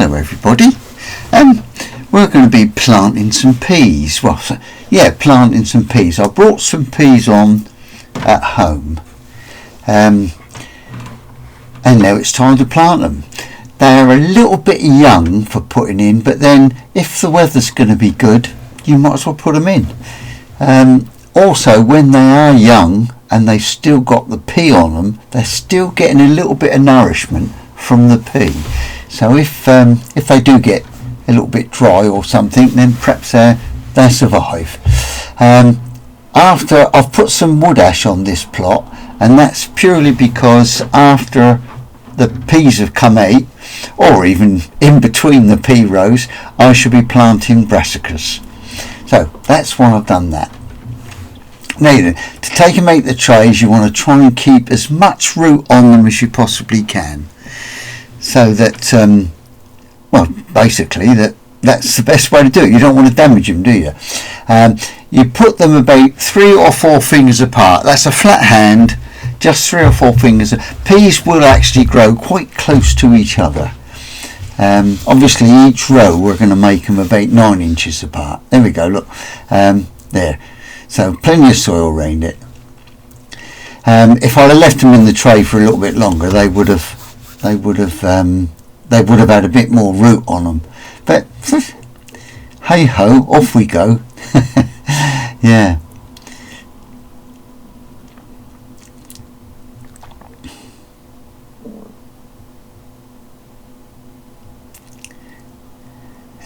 Hello everybody. We're going to be planting some peas. Well, planting some peas. I brought some peas on at home, and now it's time to plant them. They're a little bit young for putting in, but then if the weather's going to be good, you might as well put them in. Also, when they are young and they've still got the pea on them, they're still getting a little bit of nourishment from the pea. So if they do get a little bit dry or something, then perhaps they survive. After I've put some wood ash on this plot, and that's purely because after the peas have come out, or even in between the pea rows, I shall be planting brassicas. So that's why I've done that. Now then, to take and make the trays, you want to try and keep as much root on them as you possibly can, so that basically that's the best way to do it. You don't want to damage them, do you? You put them about 3 or 4 fingers apart. That's a flat hand, just 3 or 4 fingers. Peas will actually grow quite close to each other. Obviously each row we're going to make them about 9 inches apart. There we go, look. There. So plenty of soil around it. If I'd have left them in the tray for a little bit longer, they would have had a bit more root on them. But hey ho, off we go. Yeah.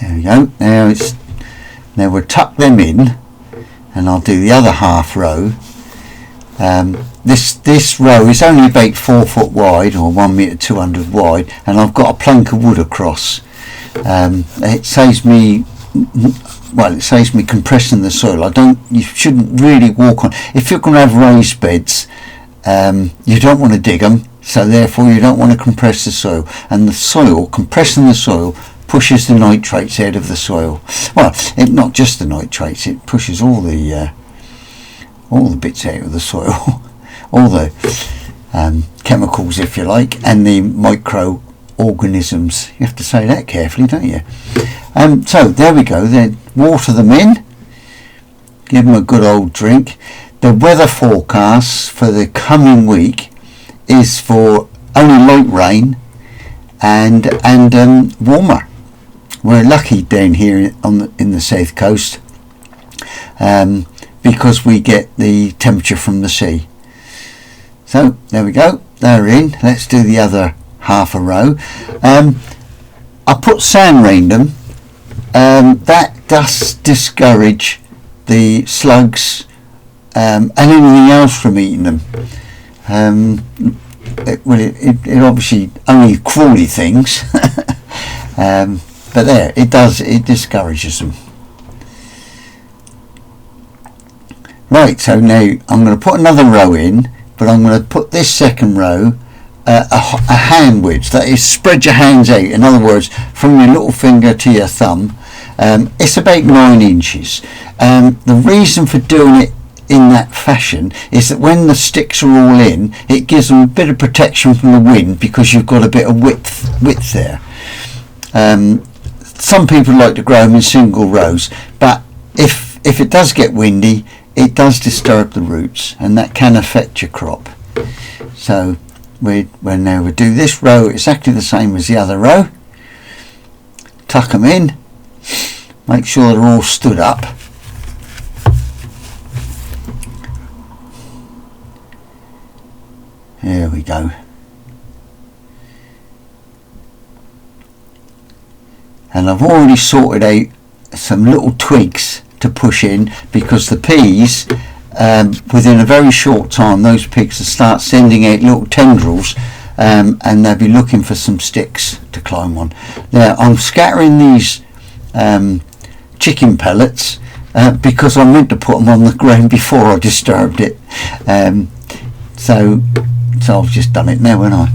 There we go. Now we'll tuck them in, and I'll do the other half row. This row is only about 4 foot wide, or 1 metre 200 wide, and I've got a plank of wood across. It saves me compressing the soil. You shouldn't really walk on. If you're going to have raised beds, you don't want to dig them, so therefore you don't want to compress the soil. And compressing the soil pushes the nitrates out of the soil. Well, not just the nitrates, it pushes all the bits out of the soil, all the chemicals, if you like, and the microorganisms. You have to say that carefully, don't you? So there we go. Then water them in, give them a good old drink. The weather forecast for the coming week is for only light rain and warmer. We're lucky down here in the south coast, because we get the temperature from the sea. So there we go, they're in. Let's do the other half a row. I put sand around them. That does discourage the slugs and anything else from eating them. It obviously only crawly things, but it discourages them. Right, so now I'm going to put another row in, but I'm going to put this second row a hand width. That is, spread your hands out. In other words, from your little finger to your thumb, it's about 9 inches. The reason for doing it in that fashion is that when the sticks are all in, it gives them a bit of protection from the wind, because you've got a bit of width there. Some people like to grow them in single rows, but if it does get windy, it does disturb the roots, and that can affect your crop. So we'll do this row exactly the same as the other row. Tuck them in, make sure they're all stood up. There we go. And I've already sorted out some little twigs to push in, because the peas, within a very short time, those pigs will start sending out little tendrils, and they'll be looking for some sticks to climb on. Now I'm scattering these chicken pellets because I meant to put them on the ground before I disturbed it. So I've just done it now, haven't I?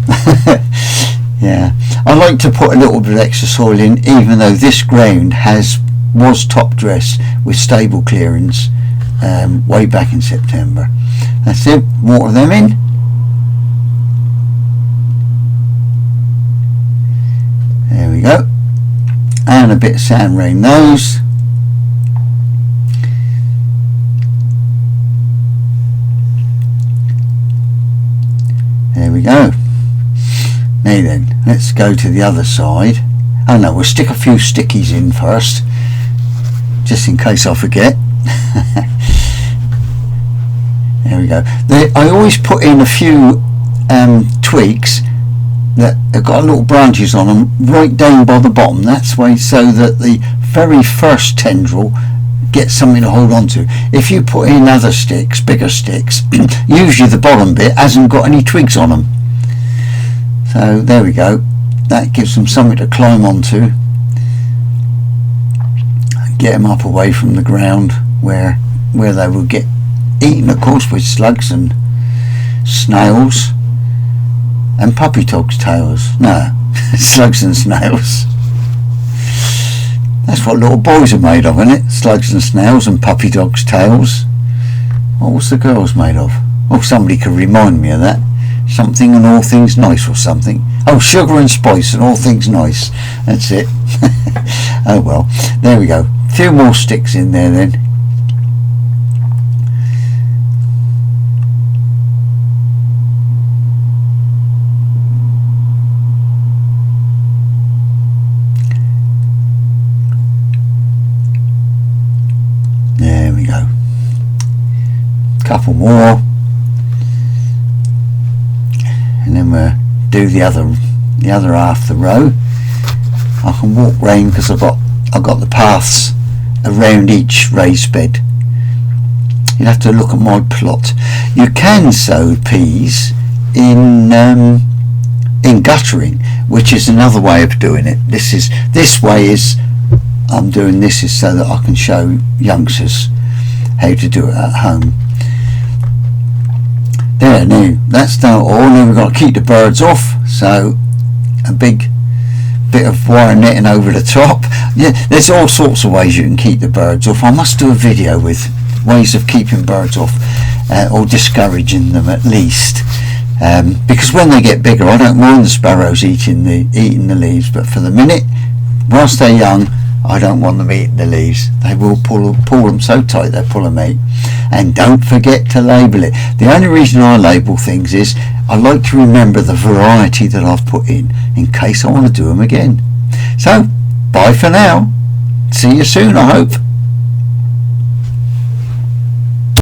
Yeah, I like to put a little bit of extra soil in, even though this ground was top dressed with stable clearance way back in September. That's it, water them in. There we go. and a bit of sand around those. There we go. Now then, let's go to the other side. Oh no, we'll stick a few stickies in first, just in case I forget. There we go. I always put in a few twigs that have got little branches on them right down by the bottom. That's way so that the very first tendril gets something to hold on to. If you put in other sticks, bigger sticks, usually the bottom bit hasn't got any twigs on them. So there we go. That gives them something to climb onto and get them up away from the ground where they will get eaten, of course, with slugs and snails and puppy dog's tails. No, slugs and snails. That's what little boys are made of, isn't it? Slugs and snails and puppy dog's tails. What was the girls made of? Oh, somebody could remind me of that. Something and all things nice or something. Oh, sugar and spice and all things nice. That's it. Oh well, there we go. A few more sticks in there then. There we go. Couple more. And then we'll do the other half of the row. I can walk round because I've got the paths around each raised bed. You have to look at my plot. You can sow peas in guttering, which is another way of doing it. I'm doing this is so that I can show youngsters how to do it at home. There, now that's done all. Now we've got to keep the birds off, so a big bit of wire netting over the top. Yeah, there's all sorts of ways you can keep the birds off. I must do a video with ways of keeping birds off, or discouraging them at least, because when they get bigger I don't mind the sparrows eating the leaves, but for the minute, whilst they're young, I don't want them eating the leaves. They will pull them so tight they'll pull them out. And don't forget to label it. The only reason I label things is I like to remember the variety that I've put in case I want to do them again. So bye for now. See you soon, I hope.